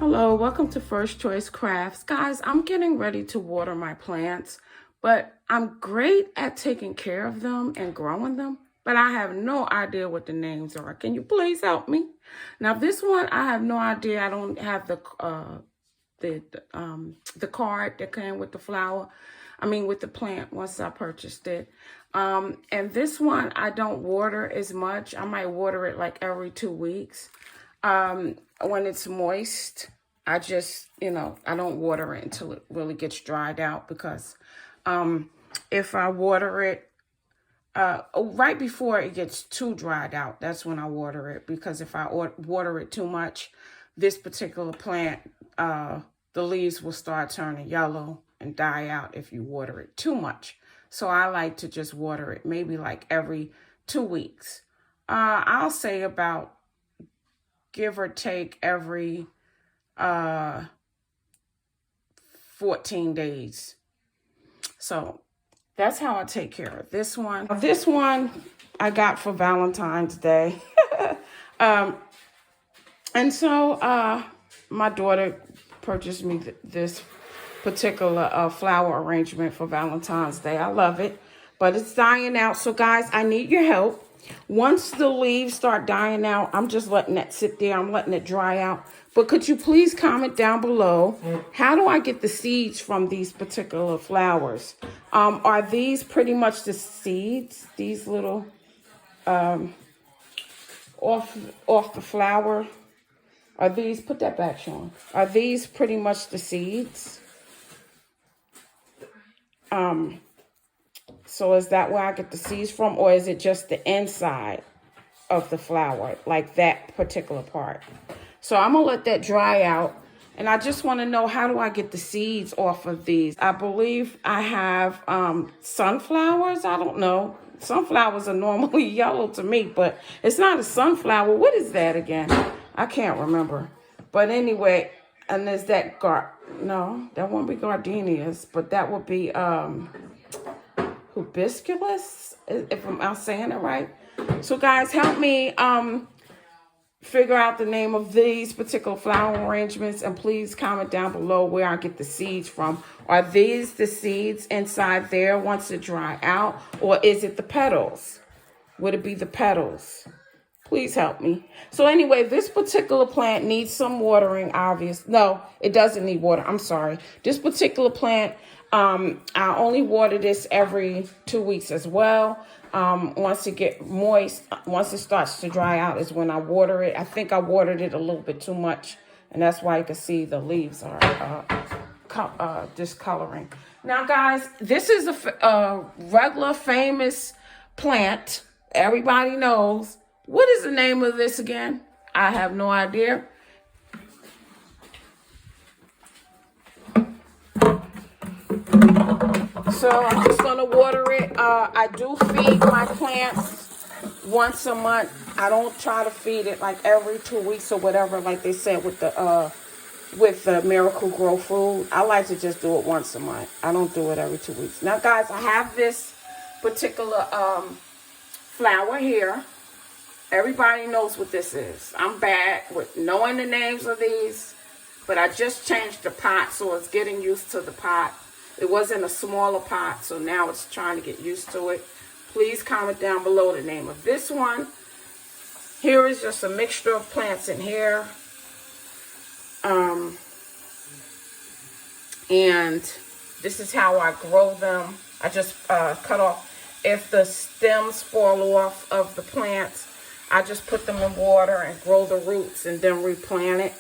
Hello, welcome to First Choice Crafts. Guys, I'm getting ready to water my plants, but I'm great at taking care of them and growing them, but I have no idea what the names are. Can you please help me? Now, this one, I have no idea. I don't have the card that came with the flower. With the plant once I purchased it. And this one, I don't water as much. I might water it like every 2 weeks. When it's moist, I just, I don't water it until it really gets dried out because if I water it right before it gets too dried out, that's when I water it, because if I water it too much, this particular plant, the leaves will start turning yellow and die out if you water it too much. So I like to just water it maybe like every 2 weeks. I'll say about, give or take, every 14 days. So that's how I take care of this one. This one I got for Valentine's Day. And so my daughter purchased me this particular flower arrangement for Valentine's Day. I love it, but it's dying out. So guys, I need your help. Once the leaves start dying out, I'm just letting that sit there. I'm letting it dry out. But could you please comment down below, how do I get the seeds from these particular flowers? Are these pretty much the seeds, these little off the flower? Are these, put that back, Sean. Are these pretty much the seeds? So is that where I get the seeds from, or is it just the inside of the flower, like that particular part? So I'm gonna let that dry out, and I just want to know, how do I get the seeds off of these? I believe I have sunflowers. I don't know. Sunflowers are normally yellow to me, but it's not a sunflower. What is that again? I can't remember. But anyway, and there's that no, that won't be gardenias, but that would be hibiscus, if I'm saying it right. So guys, help me figure out the name of these particular flower arrangements, and please comment down below where I get the seeds from. Are these the seeds inside there once it dry out, or is it the petals? Would it be the petals? Please help me. So anyway, this particular plant needs some watering, No, it doesn't need water. I'm sorry. This particular plant, I only water this every 2 weeks as well. Once it gets moist, once it starts to dry out is when I water it. I think I watered it a little bit too much, and that's why you can see the leaves are discoloring. Now, guys, this is a regular famous plant. Everybody knows. What is the name of this again? I have no idea. So I'm just going to water it. I do feed my plants once a month. I don't try to feed it like every 2 weeks or whatever, like they said with the Miracle-Gro food. I like to just do it once a month. I don't do it every 2 weeks. Now, guys, I have this particular flower here. Everybody knows what this is. I'm bad with knowing the names of these, but I just changed the pot, so it's getting used to the pot. It was in a smaller pot, so now it's trying to get used to it. Please comment down below the name of this one. Here is just a mixture of plants in here. And this is how I grow them. I just cut off. If the stems fall off of the plants, I just put them in water and grow the roots and then replant it.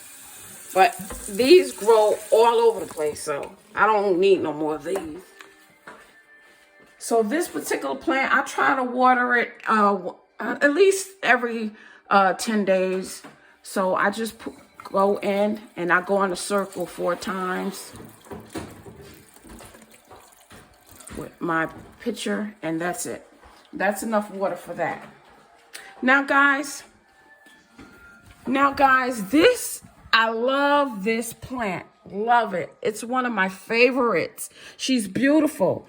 But these grow all over the place, so I don't need no more of these. So this particular plant, I try to water it at least every 10 days. So I just go in and I go in a circle 4 times with my pitcher, and that's it. That's enough water for that. Now guys, I love this plant. Love it. It's one of my favorites. She's beautiful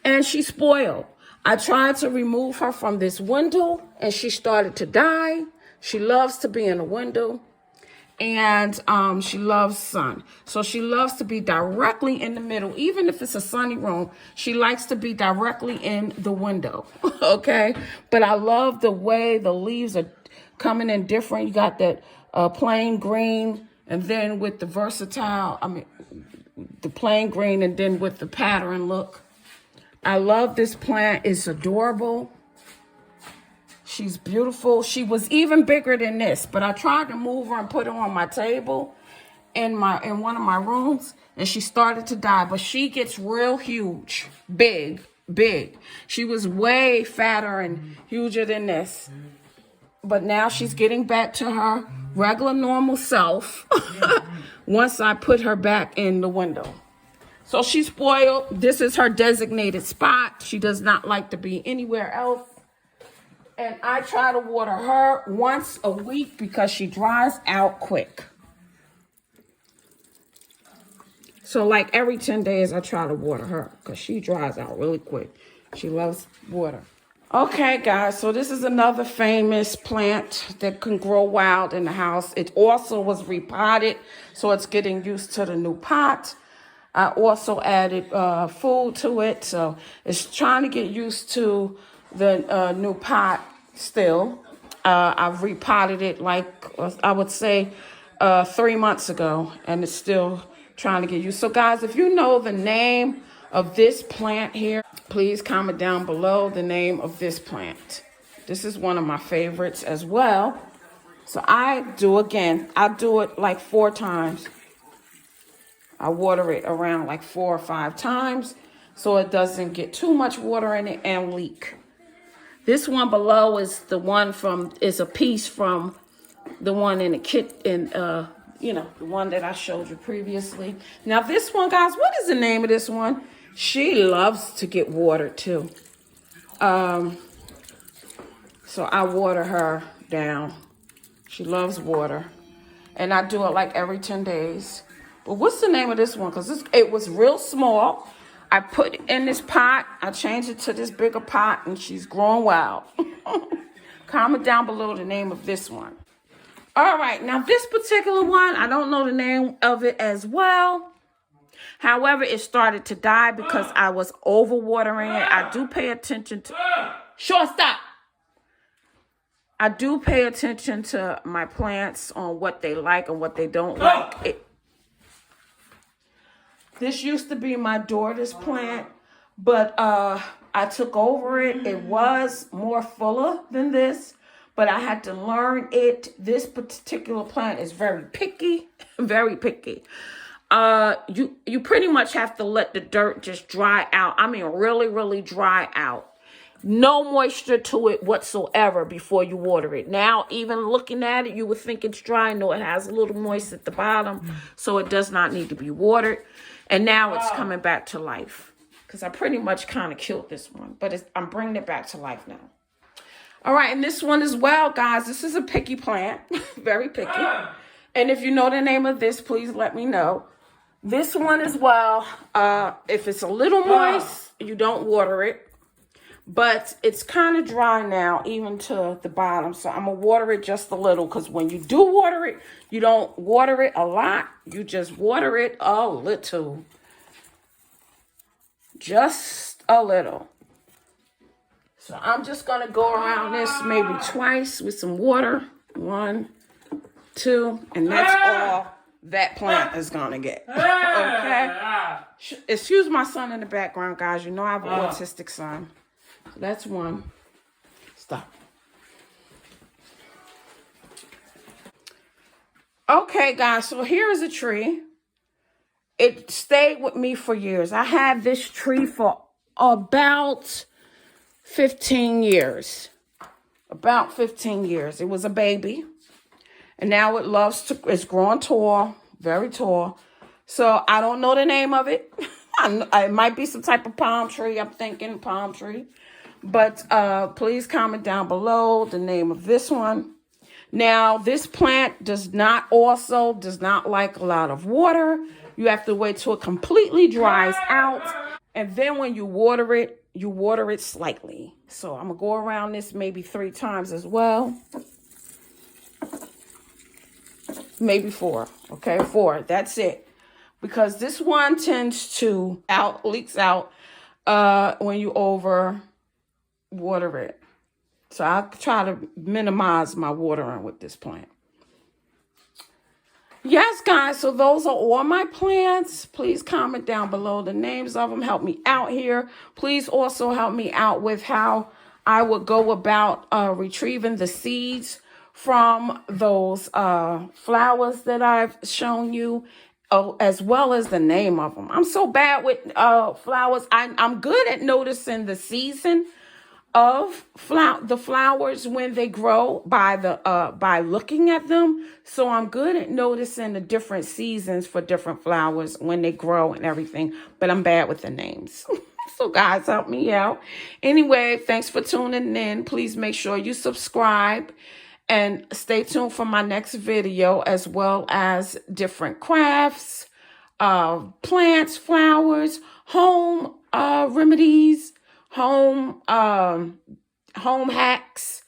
and she's spoiled. I tried to remove her from this window and she started to die. She loves to be in a window. And she loves sun. So she loves to be directly in the middle. Even if it's a sunny room, she likes to be directly in the window. Okay? But I love the way the leaves are coming in different. You got that plain green, and then with the versatile, the plain green, and then with the pattern look. I love this plant. It's adorable. She's beautiful. She was even bigger than this, but I tried to move her and put her on my table in one of my rooms, and she started to die. But she gets real huge, big. She was way fatter and huger than this. But now she's getting back to her regular normal self once I put her back in the window. So she's spoiled. This is her designated spot. She does not like to be anywhere else. And I try to water her once a week because she dries out quick. So like every 10 days, I try to water her because she dries out really quick. She loves water. Okay, guys, so this is another famous plant that can grow wild in the house. It also was repotted, so it's getting used to the new pot. I also added food to it, so it's trying to get used to the new pot still. I've repotted it like, I would say, 3 months ago, and it's still trying to get used. So, guys, if you know the name of this plant here, please comment down below the name of this plant. This is one of my favorites as well. So I do it like 4 times. I water it around like 4 or 5 times so it doesn't get too much water in it and leak. This one below is the one is a piece from the one in the kit, the one that I showed you previously. Now this one, guys, what is the name of this one? She loves to get watered too. So I water her down. She loves water. And I do it like every 10 days. But what's the name of this one? Because it was real small. I put it in this pot. I changed it to this bigger pot, and she's growing wild. Comment down below the name of this one. All right, now this particular one, I don't know the name of it as well. However, it started to die because I was overwatering it. I do pay attention to... Sure, stop. I do pay attention to my plants on what they like and what they don't like. This used to be my daughter's plant, but I took over it. It was more fuller than this, but I had to learn it. This particular plant is very picky, very picky. You pretty much have to let the dirt just dry out. I mean, really, really dry out. No moisture to it whatsoever before you water it. Now, even looking at it, you would think it's dry. No, it has a little moist at the bottom, so it does not need to be watered. And now it's coming back to life because I pretty much kind of killed this one, but I'm bringing it back to life now. All right, and this one as well, guys. This is a picky plant, very picky. And if you know the name of this, please let me know. This one as well, if it's a little moist, you don't water it. But it's kind of dry now, even to the bottom. So I'm going to water it just a little. Because when you do water it, you don't water it a lot. You just water it a little. Just a little. So I'm just going to go around this maybe twice with some water. 1, 2. And that's all that plant is going to get. Okay? Excuse my son in the background, guys. You know I have an autistic son. That's one. Stop. Okay, guys, so here is a tree. It stayed with me for years. I had this tree for about 15 years. About 15 years. It was a baby. And now it's growing tall, very tall. So I don't know the name of it. It might be some type of palm tree. I'm thinking palm tree. But please comment down below the name of this one. Now, this plant does not like a lot of water. You have to wait till it completely dries out. And then when you water it slightly. So I'm going to go around this maybe 3 times as well. maybe 4. Okay, 4. That's it. Because this one tends to leaks out when you over water it. So I try to minimize my watering with this plant. Yes, guys, so those are all my plants. Please comment down below the names of them. Help me out here. Please also help me out with how I would go about retrieving the seeds from those flowers that I've shown you, as well as the name of them. I'm so bad with flowers. I'm good at noticing the season of the flowers when they grow by looking at them. So I'm good at noticing the different seasons for different flowers when they grow and everything, but I'm bad with the names. So guys, help me out. Anyway, thanks for tuning in. Please make sure you subscribe and stay tuned for my next video, as well as different crafts, plants, flowers, home remedies, home hacks,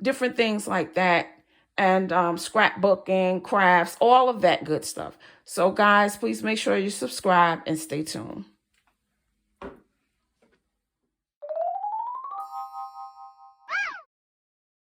different things like that, and scrapbooking, crafts, all of that good stuff. So guys, please make sure you subscribe and stay tuned.